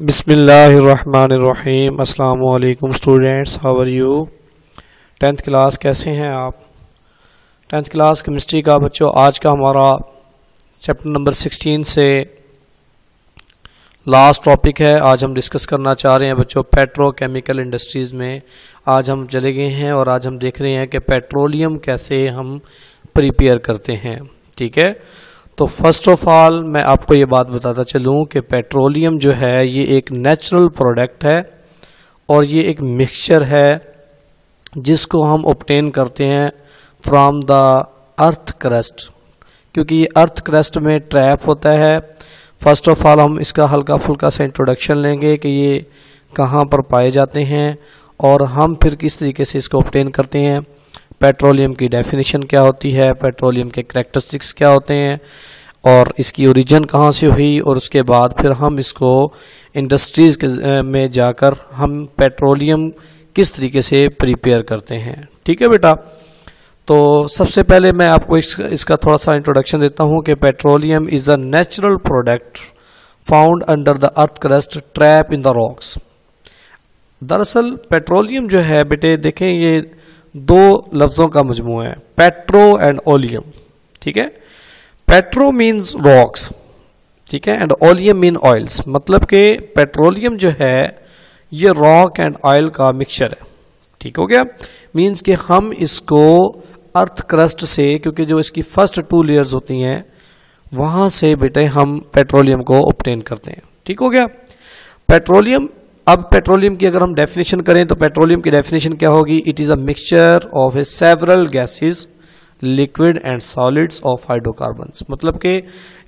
बिस्मिल्लाहिर्रहमानिर्रहीम। अस्सलाम वालेकुम students, how are you. 10th class कैसे हैं आप। 10th क्लास केमिस्ट्री का बच्चों आज का हमारा चैप्टर नंबर 16 से लास्ट टॉपिक है। आज हम डिस्कस करना चाह रहे हैं बच्चों पेट्रोकेमिकल इंडस्ट्रीज़ में। आज हम चले गए हैं और आज हम देख रहे हैं कि पेट्रोलियम कैसे हम प्रिपेयर करते हैं। ठीक है, तो फर्स्ट ऑफ ऑल मैं आपको ये बात बताता चलूँ कि पेट्रोलियम जो है ये एक नेचुरल प्रोडक्ट है और ये एक मिक्सचर है जिसको हम ऑब्टेन करते हैं फ्रॉम द अर्थ क्रस्ट, क्योंकि ये अर्थ क्रस्ट में ट्रैप होता है। फर्स्ट ऑफ ऑल हम इसका हल्का फुल्का सा इंट्रोडक्शन लेंगे कि ये कहाँ पर पाए जाते हैं और हम फिर किस तरीके से इसको ऑब्टेन करते हैं। पेट्रोलियम की डेफिनेशन क्या होती है, पेट्रोलियम के करैक्टरिस्टिक्स क्या होते हैं और इसकी ओरिजिन कहाँ से हुई, और उसके बाद फिर हम इसको इंडस्ट्रीज़ में जाकर हम पेट्रोलियम किस तरीके से प्रिपेयर करते हैं। ठीक है बेटा, तो सबसे पहले मैं आपको इसका थोड़ा सा इंट्रोडक्शन देता हूँ कि petroleum is a natural product found under the earth crust trap in the rocks. दरअसल पेट्रोलियम जो है बेटे देखें ये दो लफ्ज़ों का मजमू है, पेट्रो एंड ओलियम। ठीक है, पेट्रो मीन्स रॉक्स, ठीक है, एंड ओलियम मीन ऑयल्स। मतलब कि पेट्रोलियम जो है ये रॉक एंड ऑयल का मिक्सचर है। ठीक हो गया, मीन्स कि हम इसको अर्थ क्रस्ट से, क्योंकि जो इसकी फर्स्ट 2 लेयर्स होती हैं वहां से बेटे हम पेट्रोलियम को ऑब्टेन करते हैं। ठीक हो गया, पेट्रोलियम। अब पेट्रोलियम की अगर हम डेफिनेशन करें तो पेट्रोलियम की डेफिनेशन क्या होगी, it is a mixture of A several gases liquid and solids of hydrocarbons. मतलब कि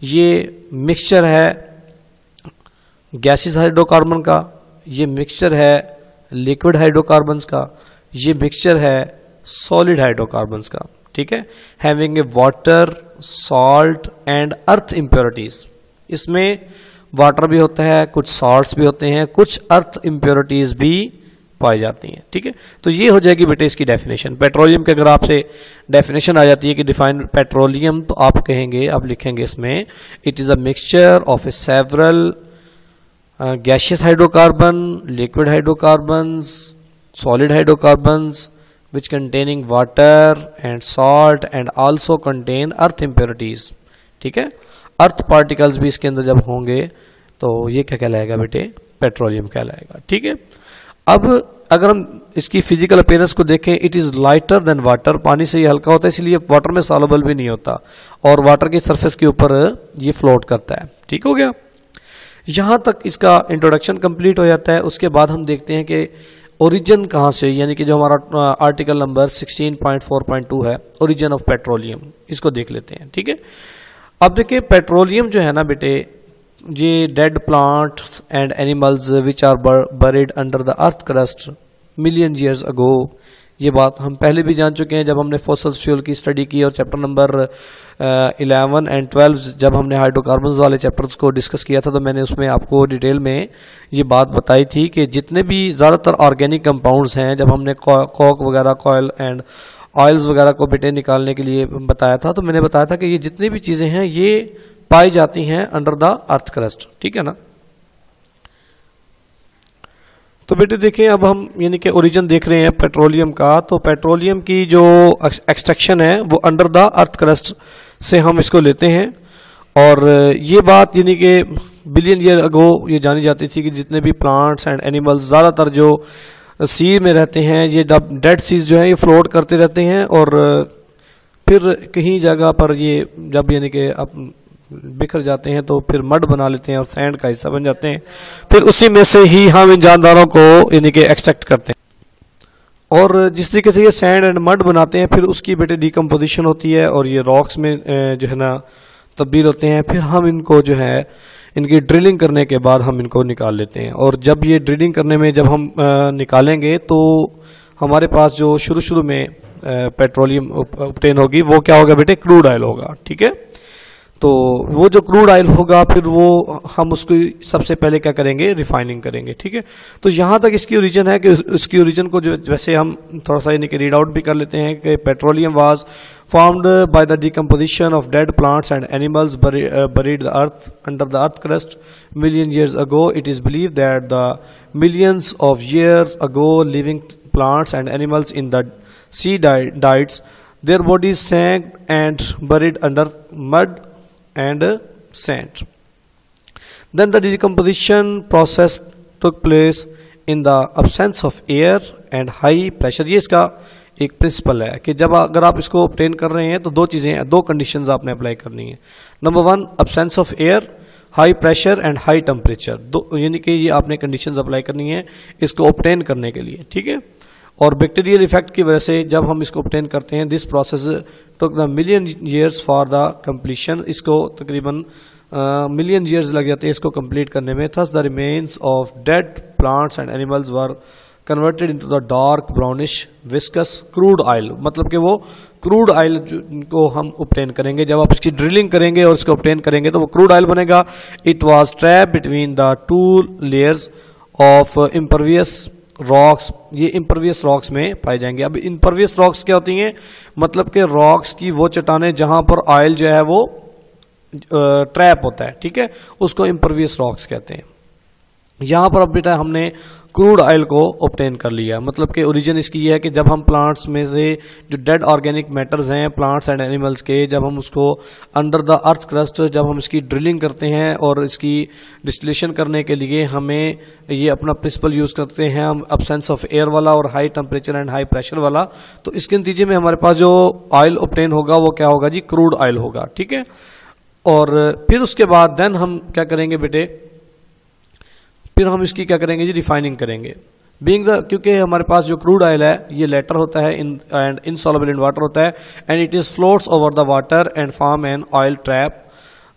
ये मिक्सचर है गैसेस हाइड्रोकार्बन का, ये मिक्सचर है लिक्विड हाइड्रोकार्बन्स का, ये मिक्सचर है सॉलिड हाइड्रोकार्बन्स का। ठीक है, having a water salt and earth impurities. इसमें वाटर भी होता है, कुछ सॉल्ट्स भी होते हैं, कुछ अर्थ इम्प्योरिटीज भी पाई जाती हैं। ठीक है, तो ये हो जाएगी बेटे इसकी डेफिनेशन। पेट्रोलियम के अगर आपसे डेफिनेशन आ जाती है कि डिफाइन पेट्रोलियम, तो आप कहेंगे, आप लिखेंगे इसमें it is a mixture of A several gaseous hydrocarbon, liquid hydrocarbons, solid hydrocarbons which containing water and salt and also contain earth impurities। ठीक है, अर्थ पार्टिकल्स भी इसके अंदर जब होंगे तो ये क्या कहलाएगा बेटे, पेट्रोलियम कहलाएगा। ठीक है, अब अगर हम इसकी फिजिकल अपीयरेंस को देखें, it is lighter than water. पानी से ये हल्का होता है, इसलिए वाटर में सॉल्युबल भी नहीं होता और वाटर की सरफेस के ऊपर ये फ्लोट करता है। ठीक हो गया, यहां तक इसका इंट्रोडक्शन कंप्लीट हो जाता है। उसके बाद हम देखते हैं कि ओरिजिन कहाँ से, यानी कि जो हमारा आर्टिकल नंबर 16.4.2 है, ओरिजिन ऑफ पेट्रोलियम, इसको देख लेते हैं। ठीक है, अब देखिए पेट्रोलियम जो है ना बेटे, ये dead plants and animals which are buried under the earth crust million years ago. ये बात हम पहले भी जान चुके हैं जब हमने फॉसिल फ्यूल की स्टडी की, और चैप्टर नंबर 11 एंड 12 जब हमने हाइड्रोकार्बन्स वाले चैप्टर्स को डिस्कस किया था तो मैंने उसमें आपको डिटेल में ये बात बताई थी कि जितने भी ज़्यादातर ऑर्गेनिक कंपाउंड्स हैं, जब हमने कोक वगैरह, कॉयल एंड ऑयल्स वगैरह को बेटे निकालने के लिए बताया था, तो मैंने बताया था कि ये जितनी भी चीज़ें हैं ये पाई जाती हैं अंडर द अर्थ क्रस्ट। ठीक है ना, तो बेटे देखिए अब हम यानी कि ओरिजिन देख रहे हैं पेट्रोलियम का। तो पेट्रोलियम की जो एक्सट्रैक्शन है वो अंडर द अर्थ क्रस्ट से हम इसको लेते हैं, और ये बात यानी कि बिलियन ईयर अगो ये जानी जाती थी कि जितने भी प्लांट्स एंड एनिमल्स ज़्यादातर जो सी में रहते हैं, ये डेड सीज जो है ये फ्लोट करते रहते हैं और फिर कहीं जगह पर ये जब यानी कि अब बिखर जाते हैं तो फिर मड बना लेते हैं और सैंड का हिस्सा बन जाते हैं। फिर उसी में से ही हम इन जानदारों को यानी कि एक्सट्रैक्ट करते हैं, और जिस तरीके से ये सैंड एंड मड बनाते हैं फिर उसकी बेटे डिकम्पोजिशन होती है और ये रॉक्स में जो है ना तब्दील होते हैं। फिर हम इनको जो है इनकी ड्रिलिंग करने के बाद हम इनको निकाल लेते हैं, और जब ये ड्रिलिंग करने में जब हम निकालेंगे तो हमारे पास जो शुरू में पेट्रोलियम ऑब्टेन होगी वो क्या होगा बेटे, क्रूड ऑयल होगा। ठीक है, तो वो जो क्रूड ऑयल होगा फिर वो हम उसको सबसे पहले क्या करेंगे, रिफाइनिंग करेंगे। ठीक है, तो यहाँ तक इसकी ओरिजिन है कि इसकी ओरिजिन को जो वैसे हम थोड़ा सा यानी कि रीड आउट भी कर लेते हैं कि petroleum was formed by the decomposition of dead plants and animals buried the earth under the earth crust million years ago. It is believed that the millions of years ago living plants and animals in the sea died. Their bodies sank and buried under mud and sand. Then the decomposition process took place in the absence of air and high pressure. ये इसका एक principal है कि जब अगर आप इसको obtain कर रहे हैं तो दो चीज़ें, दो कंडीशंस आपने अप्लाई करनी है। Number 1 absence of air, high pressure and high temperature, दो यानी कि ये आपने कंडीशंस अप्लाई करनी है इसको ऑब्टेन करने के लिए। ठीक है, और बैक्टीरियल इफेक्ट की वजह से जब हम इसको ऑब्टेन करते हैं, this process took the million years for the completion, इसको तकरीबन मिलियन ईयर्स लग जाते हैं इसको कंप्लीट करने में। Thus the remains of dead plants and animals were converted into the dark brownish viscous crude oil, मतलब कि वो क्रूड ऑयल को हम ऑब्टेन करेंगे। जब आप इसकी ड्रिलिंग करेंगे और इसको ऑब्टेन करेंगे तो वो क्रूड ऑयल बनेगा। It was trap between the 2 layers of impervious rocks, ये इम्परवियस रॉक्स में पाए जाएंगे। अब इम्परवियस रॉक्स क्या होती हैं, मतलब कि रॉक्स की वो चट्टानें जहां पर ऑयल जो है वो ट्रैप होता है। ठीक है, उसको इम्परवियस रॉक्स कहते हैं। यहां पर अब बेटा हमने क्रूड ऑयल को ऑब्टेन कर लिया, मतलब कि ओरिजिन इसकी ये है कि जब हम प्लांट्स में से जो डेड ऑर्गेनिक मैटर्स हैं प्लांट्स एंड एनिमल्स के, जब हम उसको अंडर द अर्थ क्रस्ट जब हम इसकी ड्रिलिंग करते हैं और इसकी डिस्टिलेशन करने के लिए हमें ये अपना प्रिंसिपल यूज करते हैं हम अब्सेंस ऑफ एयर वाला और high temperature and high pressure वाला, तो इसके नतीजे में हमारे पास जो ऑयल ऑब्टेन होगा वो क्या होगा जी, क्रूड ऑयल होगा। ठीक है, और फिर उसके बाद देन हम क्या करेंगे बेटे, फिर हम इसकी क्या करेंगे जी, रिफाइनिंग करेंगे। बीइंग द, क्योंकि हमारे पास जो क्रूड ऑयल है ये लेटर होता है एंड इनसॉल्युबल इन वाटर होता है and it is floats over the water and form an oil trap.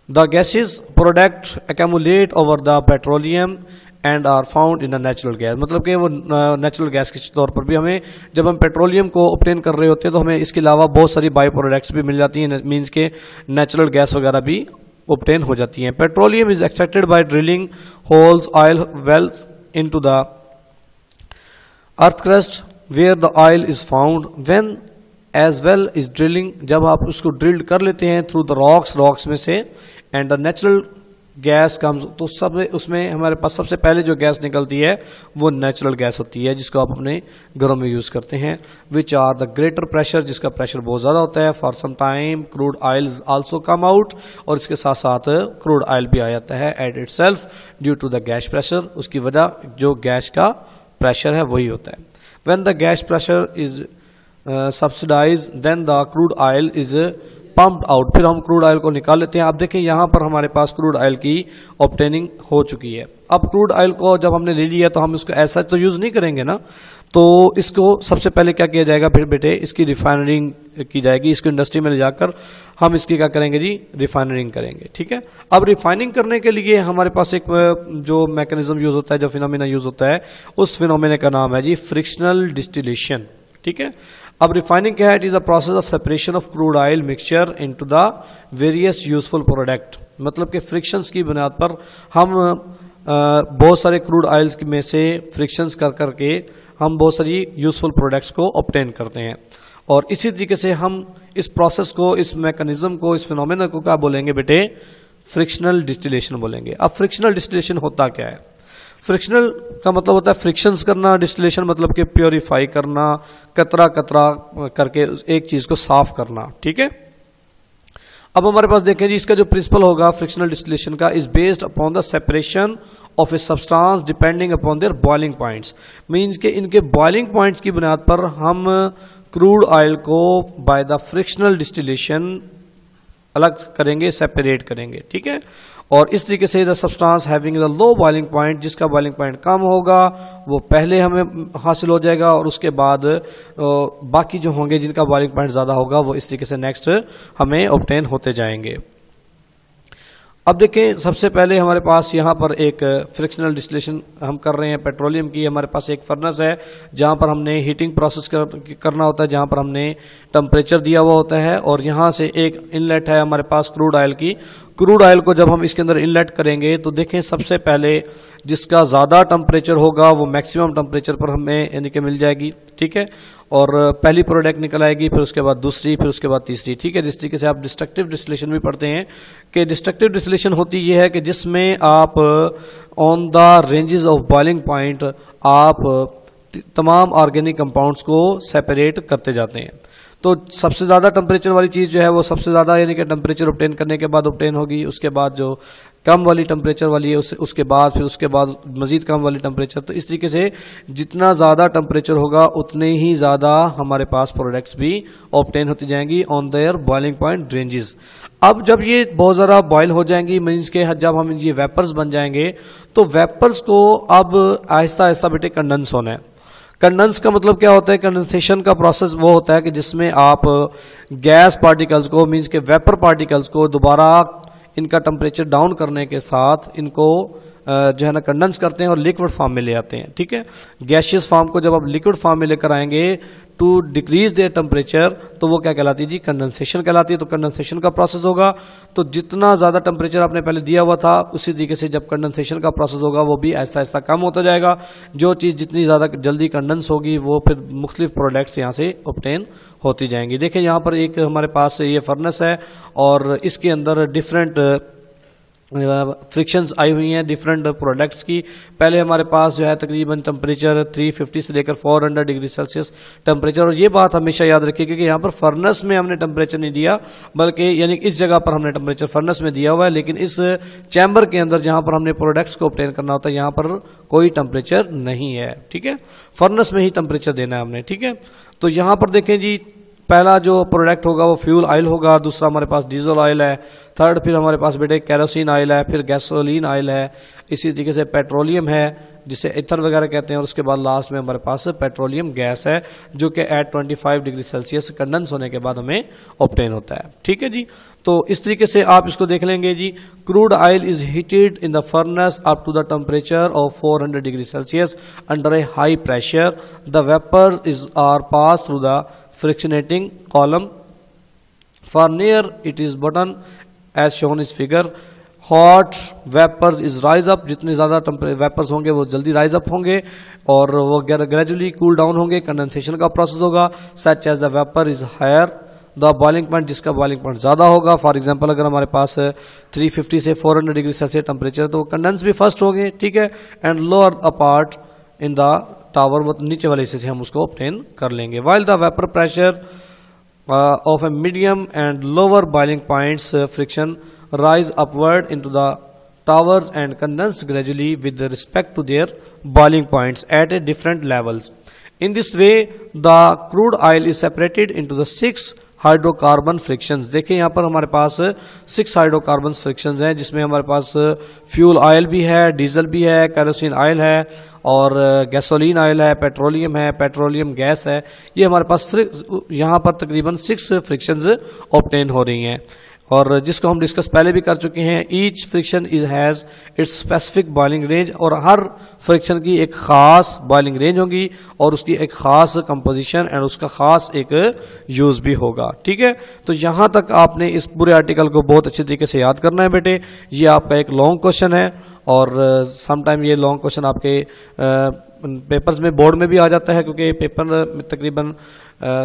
The gases product accumulate over the petroleum and are found in the natural gas, मतलब कि वो natural gas के तौर पर भी हमें, जब हम पेट्रोलियम को ऑब्टेन कर रहे होते हैं तो हमें इसके अलावा बहुत सारी बाई प्रोडक्ट्स भी मिल जाती हैं, मीन्स के नेचुरल गैस वगैरह भी obtain हो जाती हैं। Petroleum is extracted by drilling holes oil wells into the earth crust where the oil is found when as well is drilling, जब आप उसको ड्रिल्ड कर लेते हैं थ्रू द रॉक्स में से and the natural gas comes, तो सब उसमें हमारे पास सबसे पहले जो गैस निकलती है वो नेचुरल गैस होती है जिसको आप अपने घरों में यूज करते हैं। Which are the greater pressure, जिसका प्रेशर बहुत ज्यादा होता है। For some time crude oil also come out, और इसके साथ साथ क्रूड ऑयल भी आ जाता है at itself due to the gas pressure, उसकी वजह जो गैस का प्रेशर है वही होता है। When the gas pressure is subsidize then the crude oil is pumped out, फिर हम क्रूड ऑयल को निकाल लेते हैं। आप देखें यहां पर हमारे पास क्रूड ऑयल की ऑब्टेनिंग हो चुकी है। अब क्रूड ऑयल को जब हमने ले लिया तो हम इसको ऐसा तो यूज नहीं करेंगे ना, तो इसको सबसे पहले क्या किया जाएगा, फिर बेटे इसकी रिफाइनरिंग की जाएगी। इसको इंडस्ट्री में ले जाकर हम इसकी क्या करेंगे जी, रिफाइनरिंग करेंगे। ठीक है, अब रिफाइनिंग करने के लिए हमारे पास एक जो मैकेनिज्म यूज होता है, जो फिनोमेना यूज होता है, उस फिनोमेना का नाम है जी फ्रिक्शनल डिस्टिलेशन। ठीक है, अब रिफाइनिंग क्या है, it is the process of separation of crude oil mixture into the various useful product, मतलब कि फ्रिक्शंस की बुनियाद पर हम बहुत सारे क्रूड ऑयल्स में से फ्रिक्शंस कर करके हम बहुत सारी यूजफुल प्रोडक्ट्स को ऑब्टेन करते हैं। और इसी तरीके से हम इस प्रोसेस को, इस मैकेनिज्म को, इस फिनोमेना को क्या बोलेंगे बेटे, फ्रिक्शनल डिस्टिलेशन बोलेंगे। अब फ्रिक्शनल डिस्टिलेशन होता क्या है, फ्रिक्शनल का मतलब होता है फ्रिक्शंस करना, डिस्टिलेशन मतलब कि प्योरीफाई करना, कतरा कतरा करके एक चीज को साफ करना। ठीक है, अब हमारे पास देखें जी, इसका जो प्रिंसिपल होगा फ्रिक्शनल डिस्टिलेशन का, is based upon the separation of a substance depending upon their boiling points, means के इनके बॉइलिंग पॉइंट्स की बुनियाद पर हम क्रूड ऑयल को बाय द फ्रिक्शनल डिस्टिलेशन अलग करेंगे, सेपरेट करेंगे। ठीक है, और इस तरीके से the substance having the low boiling point, जिसका बॉइलिंग पॉइंट कम होगा वो पहले हमें हासिल हो जाएगा, और उसके बाद बाकी जो होंगे जिनका बॉइलिंग पॉइंट ज्यादा होगा वो इस तरीके से नेक्स्ट हमें ऑब्टेन होते जाएंगे। अब देखें, सबसे पहले हमारे पास यहाँ पर एक फ्रिक्शनल डिस्टिलेशन हम कर रहे हैं पेट्रोलियम की। हमारे पास एक फर्नेस है जहाँ पर हमने हीटिंग प्रोसेस करना होता है, जहाँ पर हमने टेम्परेचर दिया हुआ होता है, और यहाँ से एक इनलेट है हमारे पास क्रूड ऑयल की। क्रूड ऑयल को जब हम इसके अंदर इनलेट करेंगे तो देखें, सबसे पहले जिसका ज़्यादा टेम्परेचर होगा वो मैक्सिमम टेम्परेचर पर हमें यानी कि मिल जाएगी, ठीक है। और पहली प्रोडक्ट निकल आएगी, फिर उसके बाद दूसरी, फिर उसके बाद तीसरी, ठीक है। जिस तरीके से आप डिस्ट्रक्टिव डिस्टिलेशन भी पढ़ते हैं कि डिस्ट्रक्टिव डिस्टिलेशन होती यह है कि जिसमें आप on the ranges of boiling point आप तमाम ऑर्गेनिक कंपाउंड्स को सेपरेट करते जाते हैं। तो सबसे ज़्यादा टेम्परेचर वाली चीज़ जो है वो सबसे ज़्यादा यानी कि टेम्परेचर ऑब्टेन करने के बाद ऑब्टेन होगी, उसके बाद जो कम वाली टेम्परेचर वाली है उसके बाद फिर उसके बाद मज़ीद कम वाली टेम्परेचर। तो इस तरीके से जितना ज़्यादा टेम्परेचर होगा उतने ही ज़्यादा हमारे पास प्रोडक्ट्स भी ऑब्टेन होती जाएंगी on their boiling point ranges. अब जब ये बहुत ज़्यादा बॉयल हो जाएंगी, मीन्स के जब हम ये वेपर्स बन जाएंगे, तो वेपर्स को अब आहिस्ता आहिस्ता बेटे कंडेंस होना है। कंडेंस का मतलब क्या होता है? कंडेंसेशन का प्रोसेस वो होता है कि जिसमें आप गैस पार्टिकल्स को, मींस के वेपर पार्टिकल्स को दोबारा इनका टेम्परेचर डाउन करने के साथ इनको जो है ना कंडेंस करते हैं और लिक्विड फॉर्म में ले आते हैं, ठीक है। गैशियस फॉर्म को जब आप लिक्विड फॉर्म में लेकर आएंगे टू डिक्रीज देयर टेम्परेचर, तो वो क्या कहलाती है जी? कंडेंसेशन कहलाती है। तो कंडेंसेशन का प्रोसेस होगा, तो जितना ज़्यादा टेम्परेचर आपने पहले दिया हुआ था उसी तरीके से जब कंडेंसेशन का प्रोसेस होगा वो भी आहिस्ता आहिस्ता कम होता जाएगा। जो चीज़ जितनी ज़्यादा जल्दी कंडेंस होगी वो फिर मुख्तलिफ प्रोडक्ट्स यहाँ से ऑब्टेन होती जाएंगी। देखिए यहाँ पर एक हमारे पास ये फर्नेस है और इसके अंदर डिफरेंट फ्रिक्शंस आई हुई हैं डिफरेंट प्रोडक्ट्स की। पहले हमारे पास जो है तकरीबन टेम्परेचर 350 से लेकर 400 डिग्री सेल्सियस टेम्परेचर। और ये बात हमेशा याद रखिएगा कि यहाँ पर फर्नेस में हमने टेम्परेचर नहीं दिया, बल्कि यानी इस जगह पर हमने टेम्परेचर फर्नेस में दिया हुआ है, लेकिन इस चैम्बर के अंदर जहाँ पर हमने प्रोडक्ट्स को ऑब्टेन करना होता है यहाँ पर कोई टेम्परेचर नहीं है, ठीक है। फर्नेस में ही टेम्परेचर देना है हमने, ठीक है। तो यहाँ पर देखें जी, पहला जो प्रोडक्ट होगा वो फ्यूल ऑयल होगा, दूसरा हमारे पास डीजल ऑयल है, थर्ड फिर हमारे पास बेटे केरोसिन ऑयल है, फिर गैसोलीन ऑयल है, इसी तरीके से पेट्रोलियम है जिसे ईथर वगैरह कहते हैं, और उसके बाद लास्ट में हमारे पास पेट्रोलियम गैस है जो कि एट 25 डिग्री सेल्सियस कंडेंस होने के बाद हमें ऑब्टेन होता है, ठीक है जी। तो इस तरीके से आप इसको देख लेंगे जी। Crude oil is heated in the furnace up to the temperature of 400 degree Celsius under a high pressure. The vapours is are pass through the frictionating column. For near it is button as shown is figure. Hot vapors is rise up, जितने ज़्यादा vapours होंगे वो जल्दी rise up होंगे और वो gradually cool down होंगे। Condensation का प्रोसेस होगा such as the vapour is higher the boiling point, जिसका बॉइलिंग पॉइंट ज़्यादा होगा। फॉर एग्जांपल अगर हमारे पास 350 से 400 डिग्री सेल्सियस टेम्परेचर, तो कंडेंस भी फर्स्ट होंगे, ठीक है। And lower apart in the tower, वो नीचे वाले हिस्से से हम उसको ऑब्टेन कर लेंगे। While the vapour pressure of a medium and lower boiling points friction rise upward into the towers and condense gradually with respect to their boiling points at a different levels. In this way, the crude oil is separated into the 6 hydrocarbon frictions. देखिए यहाँ पर हमारे पास 6 hydrocarbon frictions हैं, जिसमें हमारे पास fuel oil भी है, diesel भी है, केरोसिन ऑयल है और गैसोलीन ऑयल है, पेट्रोलियम है, पेट्रोलियम गैस है। ये हमारे पास यहाँ पर तकरीबन 6 फ्रिक्शंस ऑब्टेन हो रही हैं और जिसको हम डिस्कस पहले भी कर चुके हैं। Each friction is has its specific boiling range, और हर फ्रिक्शन की एक खास बॉइलिंग रेंज होगी और उसकी एक खास कंपोजिशन एंड उसका खास एक यूज भी होगा, ठीक है। तो यहां तक आपने इस पूरे आर्टिकल को बहुत अच्छे तरीके से याद करना है बेटे। ये आपका एक लॉन्ग क्वेश्चन है और समटाइम ये लॉन्ग क्वेश्चन आपके पेपर्स में बोर्ड में भी आ जाता है, क्योंकि पेपर में तकरीबन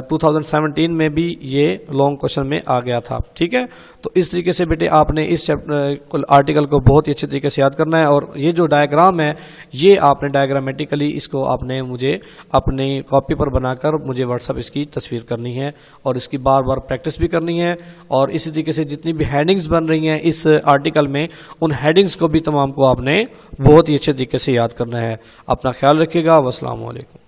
2017 में भी ये लॉन्ग क्वेश्चन में आ गया था, ठीक है। तो इस तरीके से बेटे आपने इस आर्टिकल को बहुत ही अच्छे तरीके से याद करना है। और ये जो डायग्राम है ये आपने डायग्रामेटिकली इसको आपने मुझे अपनी कॉपी पर बनाकर मुझे व्हाट्सअप इसकी तस्वीर करनी है और इसकी बार बार प्रैक्टिस भी करनी है। और इसी तरीके से जितनी भी हेडिंग्स बन रही हैं इस आर्टिकल में, उन हेडिंग्स को भी तमाम को आपने बहुत ही अच्छे तरीके से याद करना है। अपना ख्याल रखिएगा। अस्सलाम वालेकुम।